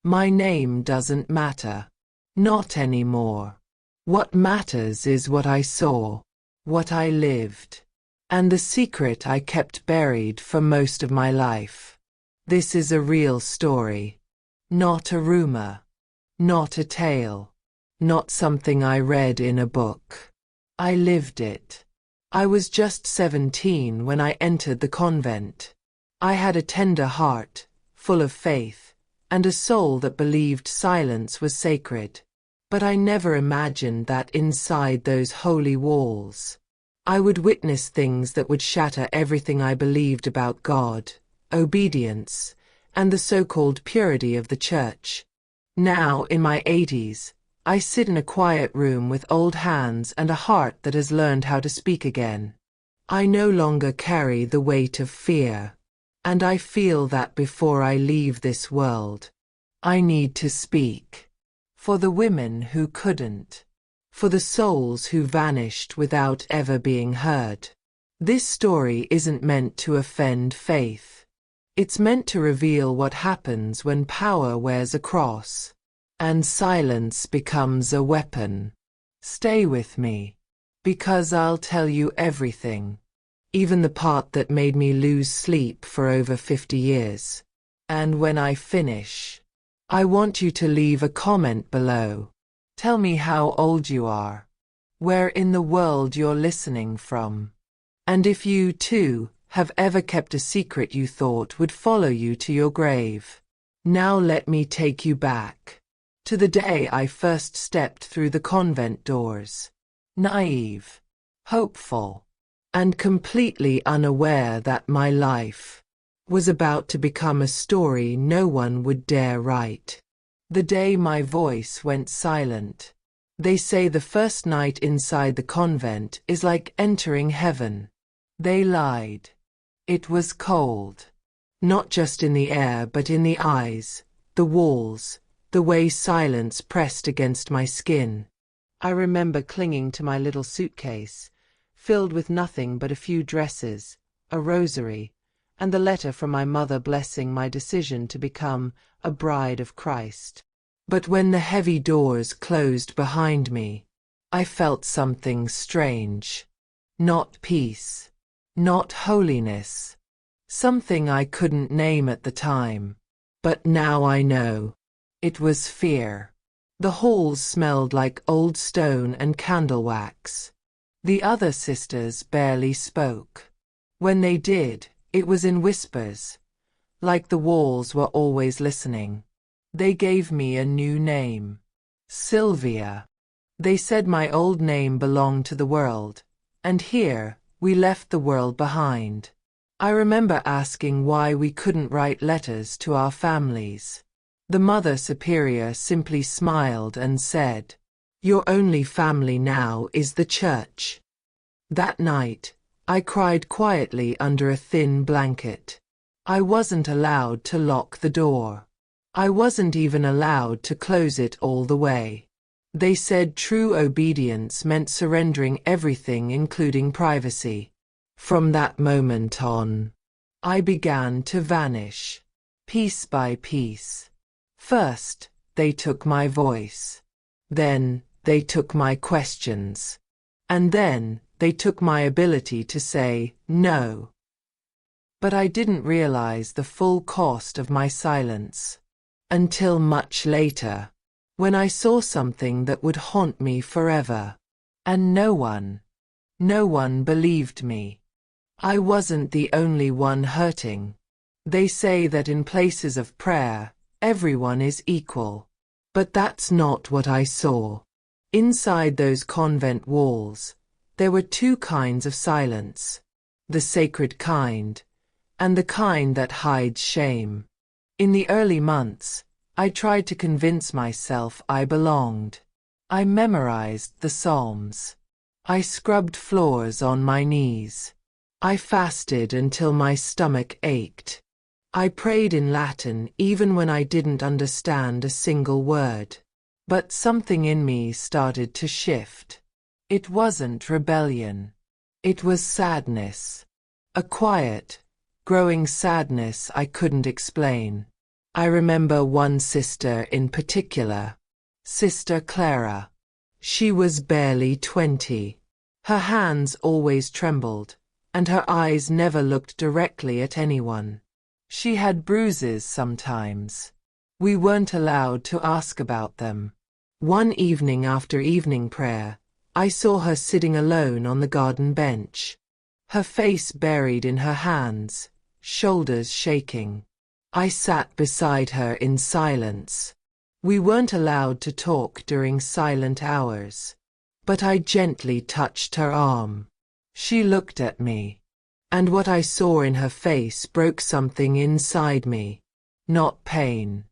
My name doesn't matter. Not anymore. What matters is what I saw, what I lived, and the secret I kept buried for most of my life. This is a real story. Not a rumor. Not a tale. Not something I read in a book. I lived it. I was just 17 when I entered the convent. I had a tender heart, full of faith, and a soul that believed silence was sacred. But I never imagined that inside those holy walls, I would witness things that would shatter everything I believed about God, obedience, and the so-called purity of the church. Now, in my 80s, I sit in a quiet room with old hands and a heart that has learned how to speak again. I no longer carry the weight of fear, and I feel that before I leave this world, I need to speak. For the women who couldn't. For the souls who vanished without ever being heard. This story isn't meant to offend faith. It's meant to reveal what happens when power wears a cross, and silence becomes a weapon. Stay with me, because I'll tell you everything, even the part that made me lose sleep for over 50 years. And when I finish, I want you to leave a comment below. Tell me how old you are, where in the world you're listening from, and if you, too, have ever kept a secret you thought would follow you to your grave. Now let me take you back to the day I first stepped through the convent doors. Naive, hopeful, and completely unaware that my life was about to become a story no one would dare write. The day my voice went silent. They say the first night inside the convent is like entering heaven. They lied. It was cold. Not just in the air but in the eyes, the walls, the way silence pressed against my skin. I remember clinging to my little suitcase, filled with nothing but a few dresses, a rosary, and the letter from my mother blessing my decision to become a bride of Christ. But when the heavy doors closed behind me, I felt something strange. Not peace. Not holiness. Something I couldn't name at the time. But now I know. It was fear. The halls smelled like old stone and candle wax. The other sisters barely spoke. When they did, it was in whispers, like the walls were always listening. They gave me a new name. Sylvia. They said my old name belonged to the world, and here, we left the world behind. I remember asking why we couldn't write letters to our families. The Mother Superior simply smiled and said, "Your only family now is the church." That night, I cried quietly under a thin blanket. I wasn't allowed to lock the door. I wasn't even allowed to close it all the way. They said true obedience meant surrendering everything, including privacy. From that moment on, I began to vanish, piece by piece. First, they took my voice. Then, they took my questions. And then, they took my ability to say no. But I didn't realize the full cost of my silence until much later, when I saw something that would haunt me forever. And no one believed me. I wasn't the only one hurting. They say that in places of prayer, everyone is equal. But that's not what I saw. Inside those convent walls, there were two kinds of silence. The sacred kind, and the kind that hides shame. In the early months, I tried to convince myself I belonged. I memorized the Psalms. I scrubbed floors on my knees. I fasted until my stomach ached. I prayed in Latin even when I didn't understand a single word. But something in me started to shift. It wasn't rebellion. It was sadness. A quiet, growing sadness I couldn't explain. I remember one sister in particular, Sister Clara. She was barely 20. Her hands always trembled, and her eyes never looked directly at anyone. She had bruises sometimes. We weren't allowed to ask about them. One evening after evening prayer, I saw her sitting alone on the garden bench. Her face buried in her hands, shoulders shaking. I sat beside her in silence. We weren't allowed to talk during silent hours. But I gently touched her arm. She looked at me. And what I saw in her face broke something inside me. Not pain.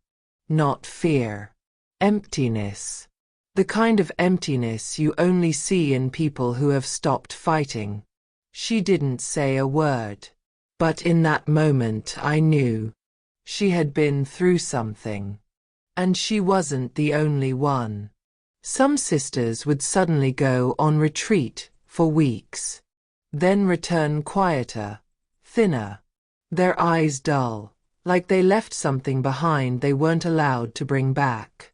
Not fear. Emptiness. The kind of emptiness you only see in people who have stopped fighting. She didn't say a word. But in that moment I knew. She had been through something. And she wasn't the only one. Some sisters would suddenly go on retreat for weeks. Then return quieter, thinner. Their eyes dull, like they left something behind they weren't allowed to bring back.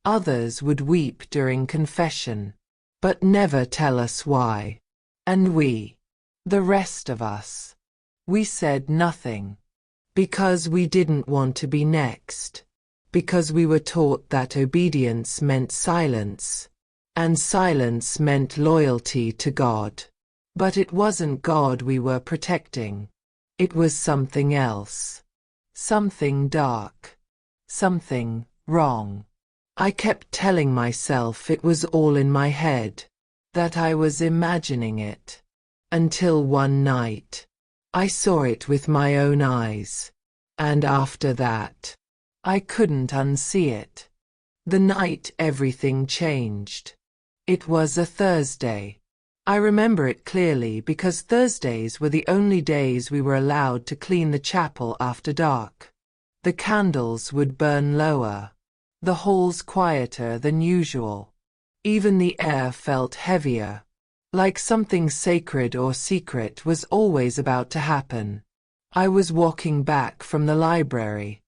Others would weep during confession, but never tell us why. And we, the rest of us, we said nothing. Because we didn't want to be next. Because we were taught that obedience meant silence, and silence meant loyalty to God. But it wasn't God we were protecting. It was something else. Something dark. Something wrong. I kept telling myself it was all in my head, that I was imagining it. Until one night, I saw it with my own eyes. And after that, I couldn't unsee it. The night everything changed. It was a Thursday. I remember it clearly because Thursdays were the only days we were allowed to clean the chapel after dark. The candles would burn lower. The halls quieter than usual. Even the air felt heavier. Like something sacred or secret was always about to happen. I was walking back from the library,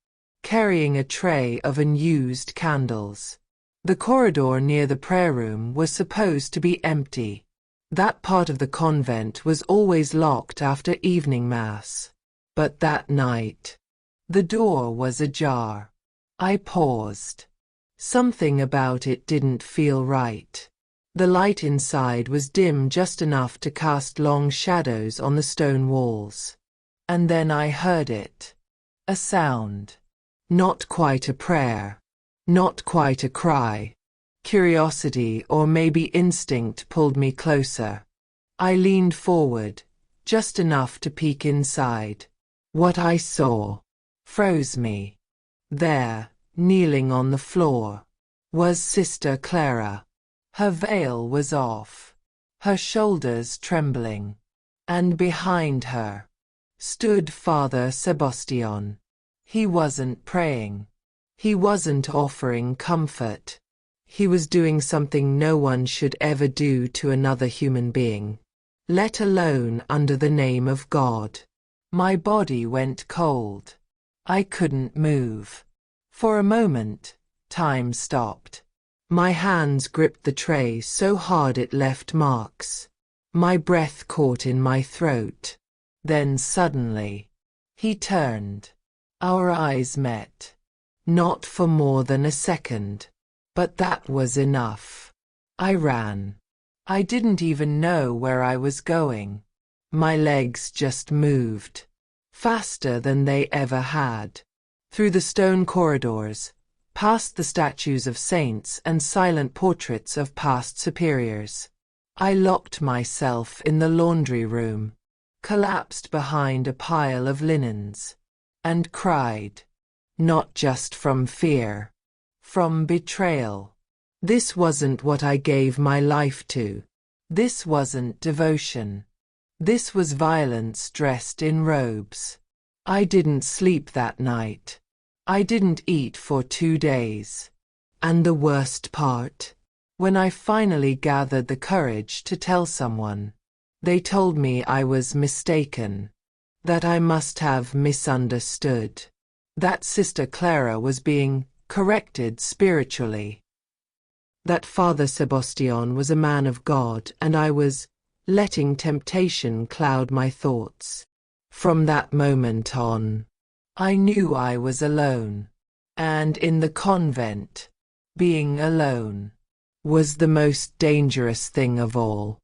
carrying a tray of unused candles. The corridor near the prayer room was supposed to be empty. That part of the convent was always locked after evening mass. But that night, the door was ajar. I paused. Something about it didn't feel right. The light inside was dim just enough to cast long shadows on the stone walls. And then I heard it. A sound. Not quite a prayer. Not quite a cry. Curiosity or maybe instinct pulled me closer. I leaned forward, just enough to peek inside. What I saw froze me. There, kneeling on the floor, was Sister Clara. Her veil was off, her shoulders trembling, and behind her stood Father Sebastian. He wasn't praying. He wasn't offering comfort. He was doing something no one should ever do to another human being, let alone under the name of God. My body went cold. I couldn't move. For a moment, time stopped. My hands gripped the tray so hard it left marks. My breath caught in my throat. Then suddenly, he turned. Our eyes met. Not for more than a second. But that was enough. I ran. I didn't even know where I was going. My legs just moved. Faster than they ever had. Through the stone corridors, past the statues of saints and silent portraits of past superiors. I locked myself in the laundry room, collapsed behind a pile of linens, and cried. Not just from fear. From betrayal. This wasn't what I gave my life to. This wasn't devotion. This was violence dressed in robes. I didn't sleep that night. I didn't eat for 2 days. And the worst part? When I finally gathered the courage to tell someone, they told me I was mistaken. That I must have misunderstood. That Sister Clara was being corrected spiritually. That Father Sebastian was a man of God, and I was letting temptation cloud my thoughts. From that moment on, I knew I was alone. And in the convent, being alone was the most dangerous thing of all.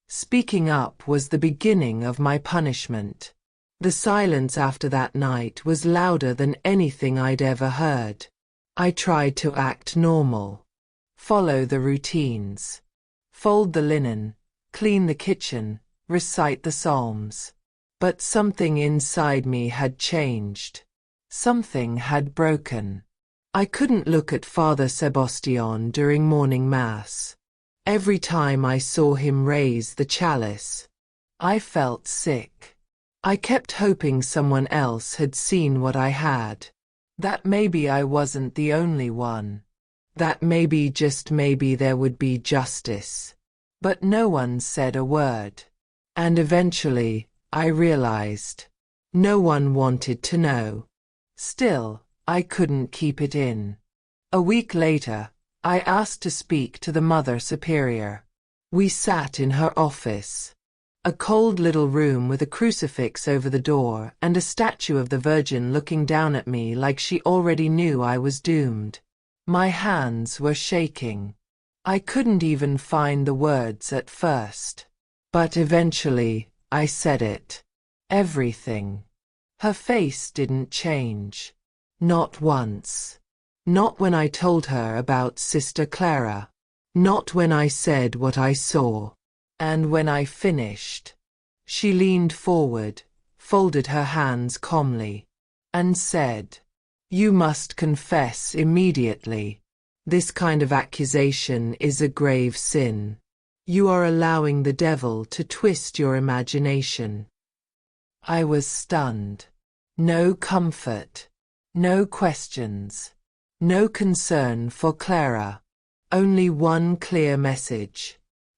Speaking up was the beginning of my punishment. The silence after that night was louder than anything I'd ever heard. I tried to act normal, follow the routines, fold the linen, clean the kitchen, recite the Psalms. But something inside me had changed. Something had broken. I couldn't look at Father Sebastian during morning mass. Every time I saw him raise the chalice, I felt sick. I kept hoping someone else had seen what I had. That maybe I wasn't the only one. That maybe, just maybe, there would be justice. But no one said a word. And eventually, I realized no one wanted to know. Still, I couldn't keep it in. A week later, I asked to speak to the Mother Superior. We sat in her office. A cold little room with a crucifix over the door and a statue of the Virgin looking down at me like she already knew I was doomed. My hands were shaking. I couldn't even find the words at first. But eventually, I said it. Everything. Her face didn't change. Not once. Not when I told her about Sister Clara. Not when I said what I saw. And when I finished, she leaned forward, folded her hands calmly, and said, "You must confess immediately. This kind of accusation is a grave sin. You are allowing the devil to twist your imagination." I was stunned. No comfort. No questions. No concern for Clara. Only one clear message.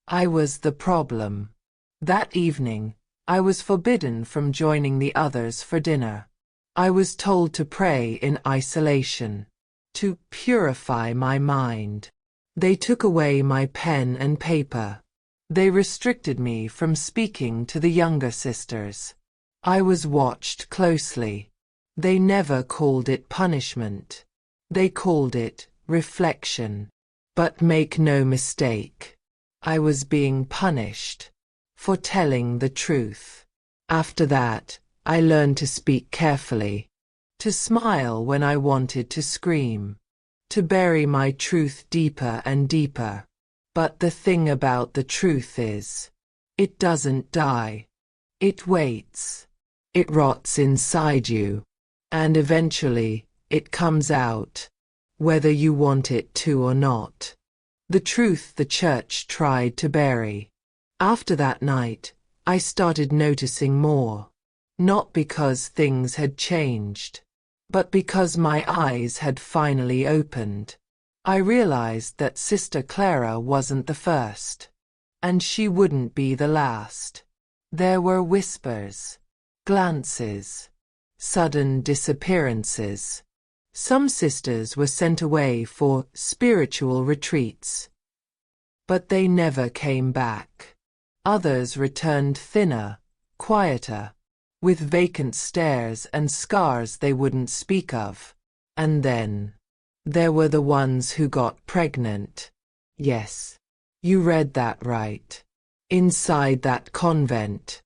I was the problem. That evening, I was forbidden from joining the others for dinner. I was told to pray in isolation, to purify my mind. They took away my pen and paper. They restricted me from speaking to the younger sisters. I was watched closely. They never called it punishment. They called it reflection. But make no mistake, I was being punished for telling the truth. After that, I learned to speak carefully, to smile when I wanted to scream, to bury my truth deeper and deeper. But the thing about the truth is, it doesn't die. It waits. It rots inside you. And eventually, it comes out, whether you want it to or not. The truth the church tried to bury. After that night, I started noticing more. Not because things had changed, but because my eyes had finally opened. I realized that Sister Clara wasn't the first. And she wouldn't be the last. There were whispers, glances, sudden disappearances. Some sisters were sent away for spiritual retreats. But they never came back. Others returned thinner, quieter, with vacant stares and scars they wouldn't speak of. And then, there were the ones who got pregnant. Yes, you read that right. Inside that convent,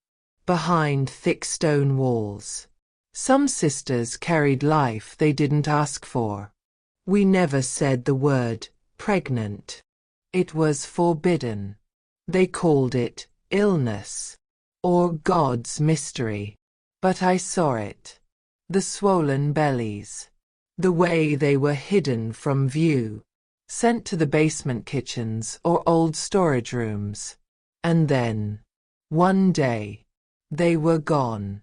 behind thick stone walls. Some sisters carried life they didn't ask for. We never said the word pregnant. It was forbidden. They called it illness or God's mystery. But I saw it. The swollen bellies. The way they were hidden from view. Sent to the basement kitchens or old storage rooms. And then, one day, they were gone.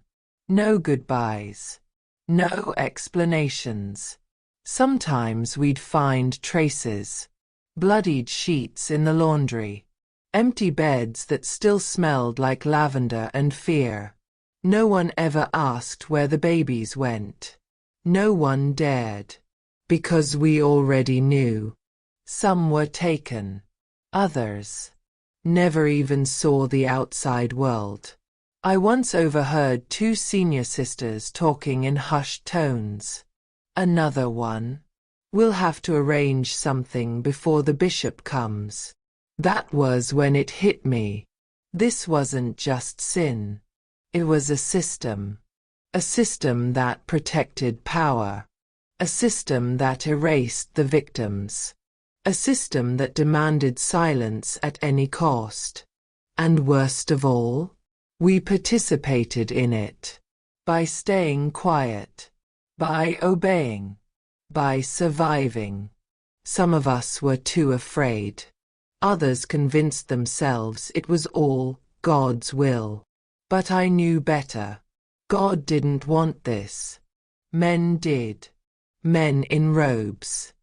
No goodbyes. No explanations. Sometimes we'd find traces. Bloodied sheets in the laundry. Empty beds that still smelled like lavender and fear. No one ever asked where the babies went. No one dared. Because we already knew. Some were taken. Others never even saw the outside world. I once overheard two senior sisters talking in hushed tones. Another one. We'll have to arrange something before the bishop comes. That was when it hit me. This wasn't just sin. It was a system. A system that protected power. A system that erased the victims. A system that demanded silence at any cost. And worst of all, we participated in it. By staying quiet. By obeying. By surviving. Some of us were too afraid. Others convinced themselves it was all God's will. But I knew better. God didn't want this. Men did. Men in robes.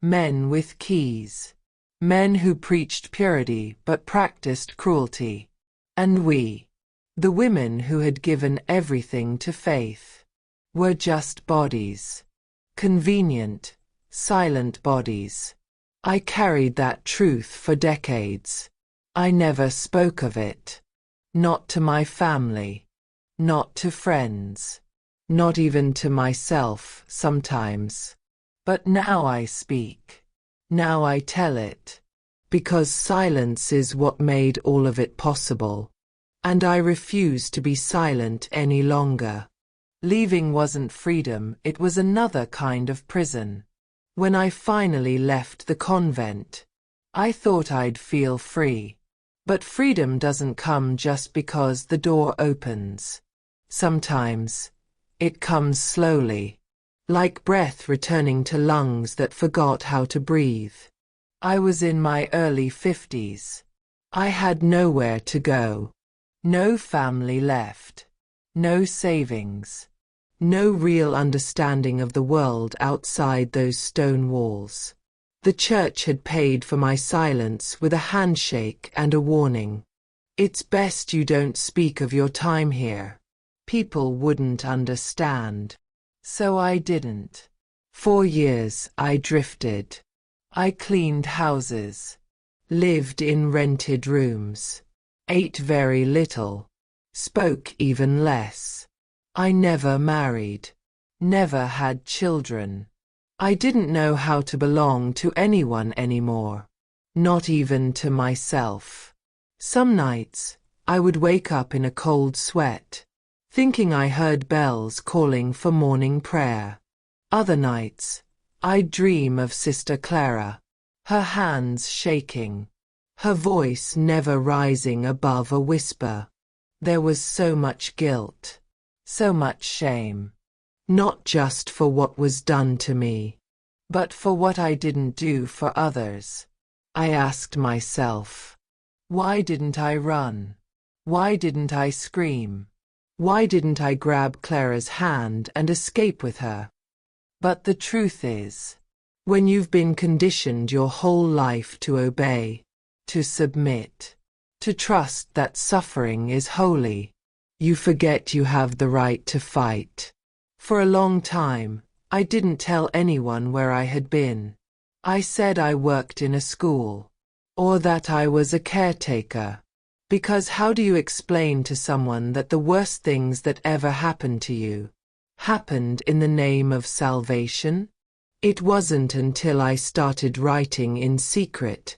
Men with keys. Men who preached purity but practiced cruelty. And we, the women who had given everything to faith, were just bodies. Convenient, silent bodies. I carried that truth for decades. I never spoke of it. Not to my family. Not to friends. Not even to myself sometimes. But now I speak. Now I tell it. Because silence is what made all of it possible. And I refuse to be silent any longer. Leaving wasn't freedom, it was another kind of prison. When I finally left the convent, I thought I'd feel free. But freedom doesn't come just because the door opens. Sometimes, it comes slowly, like breath returning to lungs that forgot how to breathe. I was in my early 50s. I had nowhere to go. No family left. No savings. No real understanding of the world outside those stone walls. The church had paid for my silence with a handshake and a warning. It's best you don't speak of your time here. People wouldn't understand. So I didn't. For years I drifted. I cleaned houses. Lived in rented rooms. Ate very little. Spoke even less. I never married. Never had children. I didn't know how to belong to anyone anymore. Not even to myself. Some nights, I would wake up in a cold sweat, thinking I heard bells calling for morning prayer. Other nights, I'd dream of Sister Clara, her hands shaking, her voice never rising above a whisper. There was so much guilt, so much shame. Not just for what was done to me, but for what I didn't do for others. I asked myself, why didn't I run? Why didn't I scream? Why didn't I grab Clara's hand and escape with her? But the truth is, when you've been conditioned your whole life to obey, to submit, to trust that suffering is holy, you forget you have the right to fight. For a long time, I didn't tell anyone where I had been. I said I worked in a school, or that I was a caretaker. Because how do you explain to someone that the worst things that ever happened to you happened in the name of salvation? It wasn't until I started writing in secret,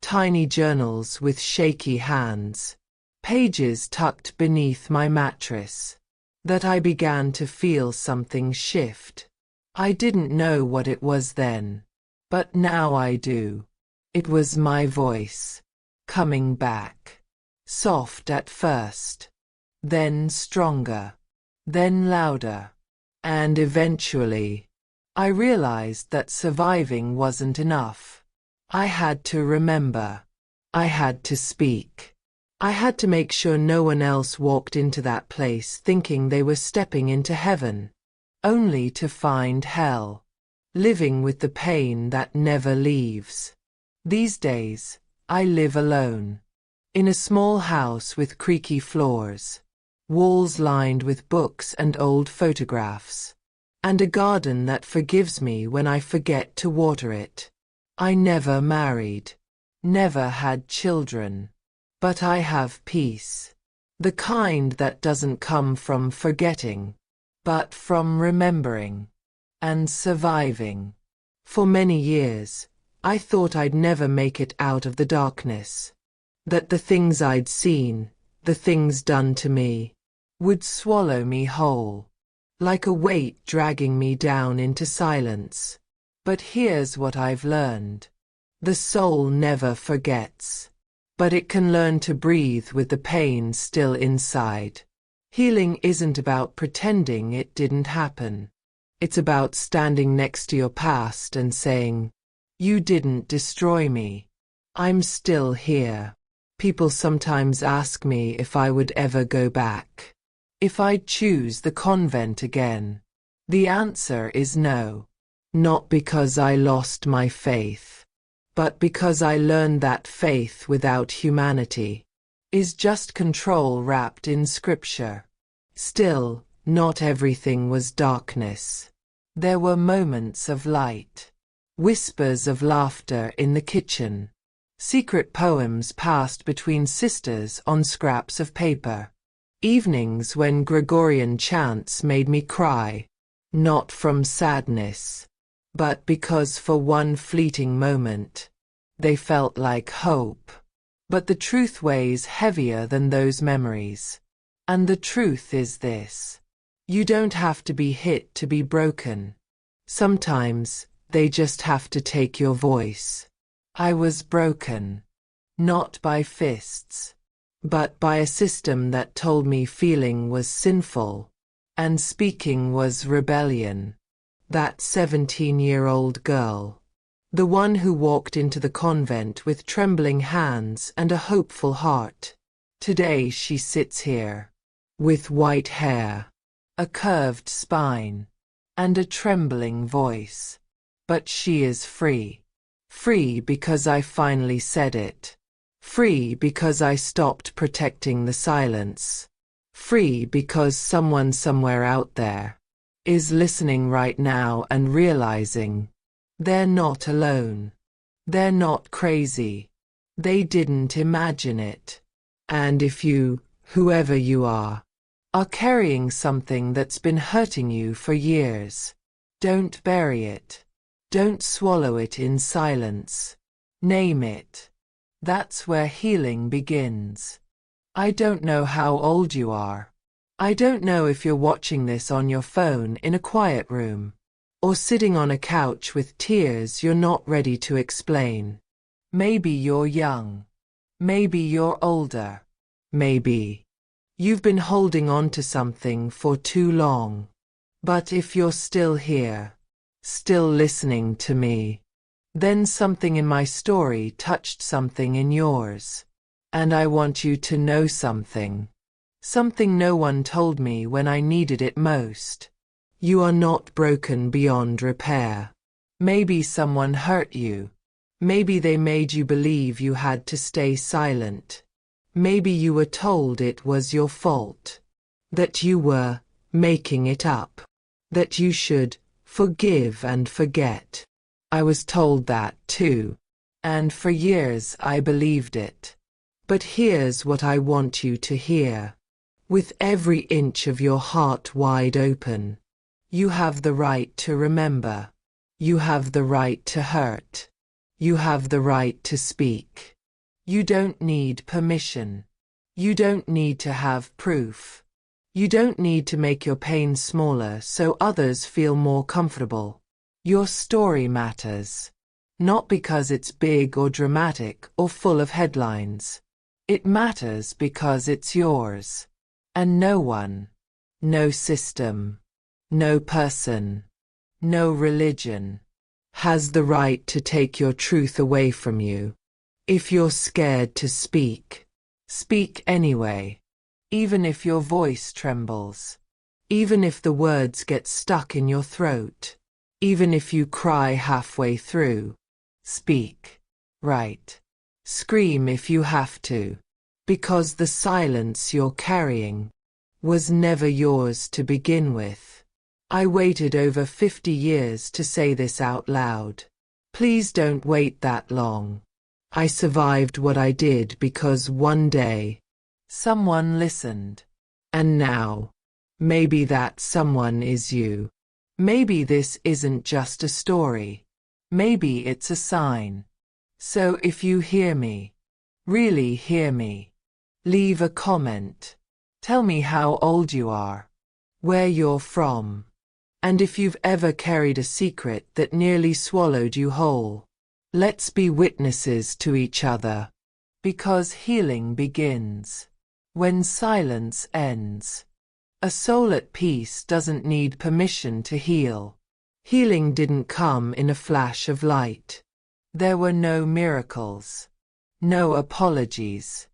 tiny journals with shaky hands, pages tucked beneath my mattress, that I began to feel something shift. I didn't know what it was then, but now I do. It was my voice, coming back. Soft at first, then stronger, then louder, and eventually, I realized that surviving wasn't enough. I had to remember. I had to speak. I had to make sure no one else walked into that place thinking they were stepping into heaven, only to find hell, living with the pain that never leaves. These days, I live alone. In a small house with creaky floors, walls lined with books and old photographs, and a garden that forgives me when I forget to water it. I never married, never had children, but I have peace. The kind that doesn't come from forgetting, but from remembering and surviving. For many years, I thought I'd never make it out of the darkness. That the things I'd seen, the things done to me, would swallow me whole, like a weight dragging me down into silence. But here's what I've learned. The soul never forgets, but it can learn to breathe with the pain still inside. Healing isn't about pretending it didn't happen. It's about standing next to your past and saying, "You didn't destroy me. I'm still here." People sometimes ask me if I would ever go back, if I'd choose the convent again. The answer is no. Not because I lost my faith, but because I learned that faith without humanity is just control wrapped in scripture. Still, not everything was darkness. There were moments of light, whispers of laughter in the kitchen, secret poems passed between sisters on scraps of paper, evenings when Gregorian chants made me cry, not from sadness, but because for one fleeting moment, they felt like hope. But the truth weighs heavier than those memories. And the truth is this. You don't have to be hit to be broken. Sometimes, they just have to take your voice. I was broken. Not by fists, but by a system that told me feeling was sinful, and speaking was rebellion. That 17-year-old girl, the one who walked into the convent with trembling hands and a hopeful heart. Today she sits here, with white hair, a curved spine, and a trembling voice. But she is free. Free because I finally said it. Free because I stopped protecting the silence. Free because someone somewhere out there is listening right now and realizing they're not alone. They're not crazy. They didn't imagine it. And if you, whoever you are carrying something that's been hurting you for years, don't bury it. Don't swallow it in silence. Name it. That's where healing begins. I don't know how old you are. I don't know if you're watching this on your phone in a quiet room, or sitting on a couch with tears you're not ready to explain. Maybe you're young. Maybe you're older. Maybe you've been holding on to something for too long. But if you're still here, still listening to me, then something in my story touched something in yours. And I want you to know something. Something no one told me when I needed it most. You are not broken beyond repair. Maybe someone hurt you. Maybe they made you believe you had to stay silent. Maybe you were told it was your fault. That you were making it up. That you should forgive and forget. I was told that too. And for years I believed it. But here's what I want you to hear. With every inch of your heart wide open, you have the right to remember. You have the right to hurt. You have the right to speak. You don't need permission. You don't need to have proof. You don't need to make your pain smaller so others feel more comfortable. Your story matters. Not because it's big or dramatic or full of headlines. It matters because it's yours. And no one, no system, no person, no religion has the right to take your truth away from you. If you're scared to speak, speak anyway. Even if your voice trembles. Even if the words get stuck in your throat. Even if you cry halfway through. Speak. Right. Scream if you have to. Because the silence you're carrying was never yours to begin with. I waited over 50 years to say this out loud. Please don't wait that long. I survived what I did because one day, someone listened. And now, maybe that someone is you. Maybe this isn't just a story. Maybe it's a sign. So if you hear me, really hear me, leave a comment. Tell me how old you are, where you're from, and if you've ever carried a secret that nearly swallowed you whole. Let's be witnesses to each other, because healing begins when silence ends. A soul at peace doesn't need permission to heal. Healing didn't come in a flash of light. There were no miracles, no apologies,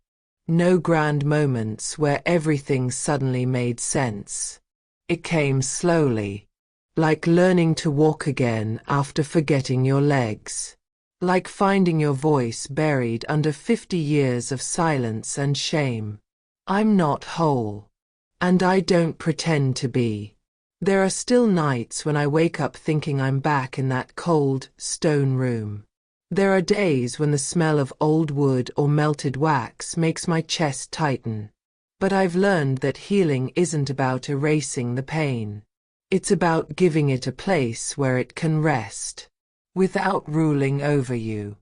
no grand moments where everything suddenly made sense. It came slowly, like learning to walk again after forgetting your legs, like finding your voice buried under 50 years of silence and shame. I'm not whole, and I don't pretend to be. There are still nights when I wake up thinking I'm back in that cold, stone room. There are days when the smell of old wood or melted wax makes my chest tighten. But I've learned that healing isn't about erasing the pain. It's about giving it a place where it can rest, without ruling over you.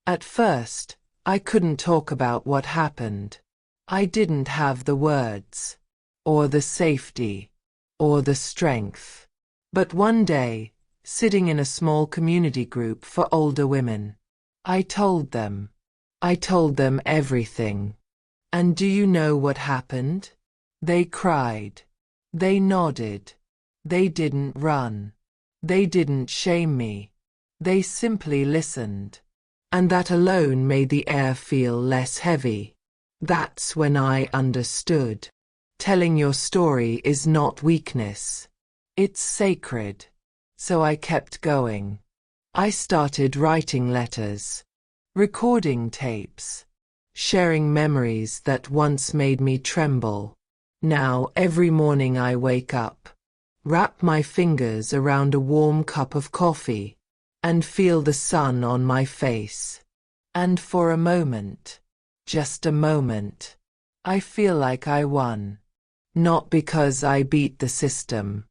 At first, I couldn't talk about what happened. I didn't have the words, or the safety, or the strength. But one day, sitting in a small community group for older women, I told them everything. And do you know what happened? They cried. They nodded. They didn't run. They didn't shame me. They simply listened. And that alone made the air feel less heavy. That's when I understood. Telling your story is not weakness. It's sacred. So I kept going. I started writing letters, recording tapes, sharing memories that once made me tremble. Now every morning I wake up, wrap my fingers around a warm cup of coffee, and feel the sun on my face. And for a moment, just a moment, I feel like I won. Not because I beat the system,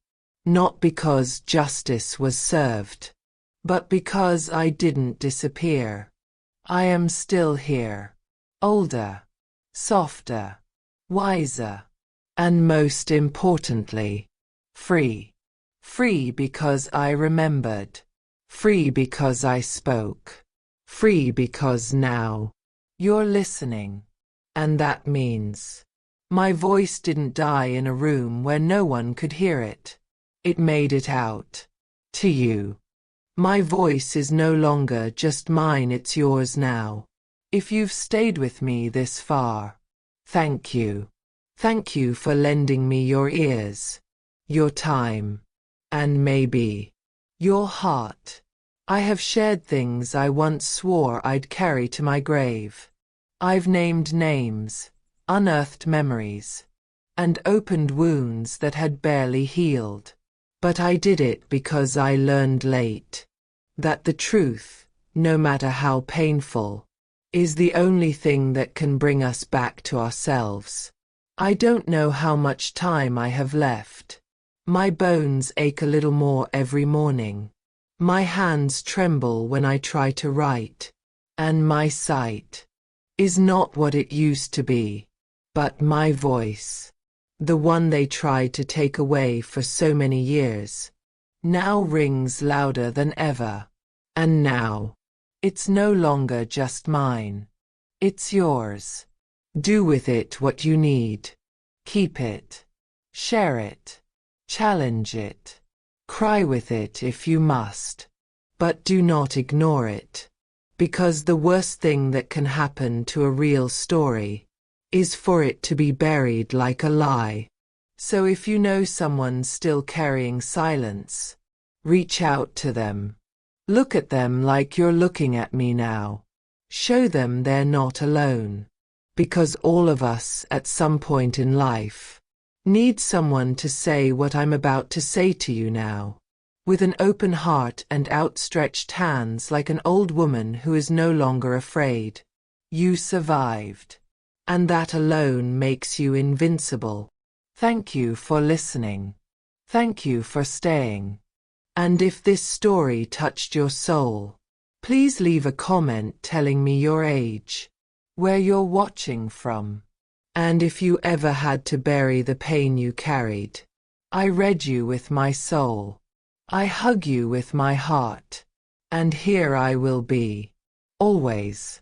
not because justice was served, but because I didn't disappear. I am still here, older, softer, wiser, and most importantly, free. Free because I remembered. Free because I spoke. Free because now you're listening. And that means my voice didn't die in a room where no one could hear it. It made it out. To you. My voice is no longer just mine, it's yours now. If you've stayed with me this far, thank you. Thank you for lending me your ears, your time, and maybe your heart. I have shared things I once swore I'd carry to my grave. I've named names, unearthed memories, and opened wounds that had barely healed. But I did it because I learned late that the truth, no matter how painful, is the only thing that can bring us back to ourselves. I don't know how much time I have left. My bones ache a little more every morning. My hands tremble when I try to write. And my sight is not what it used to be. But my voice, the one they tried to take away for so many years, now rings louder than ever. And now, it's no longer just mine. It's yours. Do with it what you need. Keep it. Share it. Challenge it. Cry with it if you must. But do not ignore it. Because the worst thing that can happen to a real story is for it to be buried like a lie. So if you know someone still carrying silence, reach out to them. Look at them like you're looking at me now. Show them they're not alone. Because all of us at some point in life Need someone to say what I'm about to say to you now. With an open heart and outstretched hands like an old woman who is no longer afraid. You survived. And that alone makes you invincible. Thank you for listening. Thank you for staying. And if this story touched your soul, please leave a comment telling me your age, where you're watching from, and if you ever had to bury the pain you carried. I read you with my soul. I hug you with my heart. And here I will be. Always.